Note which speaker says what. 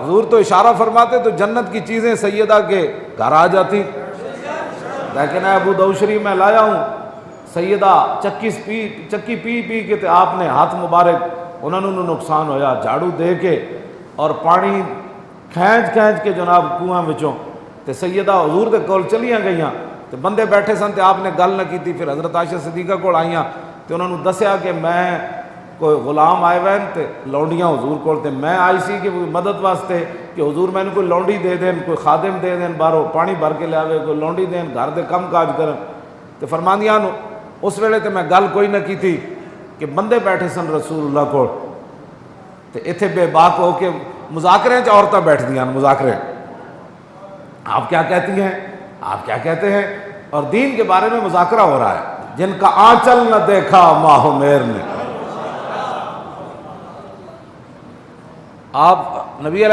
Speaker 1: حضور تو اشارہ فرماتے تو جنت کی چیزیں سیدہ کے گھر آ جاتی، لیکن اے ابو داؤد شریف میں لایا ہوں، سیدہ چکی پی پی کے تے آپ نے ہاتھ مبارک انہوں نے نقصان ہویا، جھاڑو دے کے اور پانی کھینچ کے جناب کنواں وچوں تے سیدہ حضور دے کول چلیاں گئیاں تے بندے بیٹھے سن تے آپ نے گل نہ کیتی۔ پھر حضرت عائشہ صدیقہ کول آئیاں تے انہوں نے دسیا کہ میں کوئی غلام آئے ہوئے تے لونڈیاں حضور کول تے میں آئی سی کہ مدد واسطے کہ حضور میں نے کوئی لونڈی دے دین، کوئی خادم دے دین، باہروں پانی بھر کے لے آوے، کوئی لونڈی دین، گھر دے کم کاج کرن تے فرماندیاں اس ویلے تے میں گل کوئی نہ کی تھی کہ بندے بیٹھے سن رسول اللہ کول تے ایتھے بے باک ہو کے مذاکرے چ عورتیں بیٹھ دیاں مذاکرے، آپ کیا کہتی ہیں، آپ کیا کہتے ہیں، اور دین کے بارے میں مذاکرہ ہو رہا ہے، جن کا آنچل نہ دیکھا ماہ و مہر نے۔ آپ نبی علیہ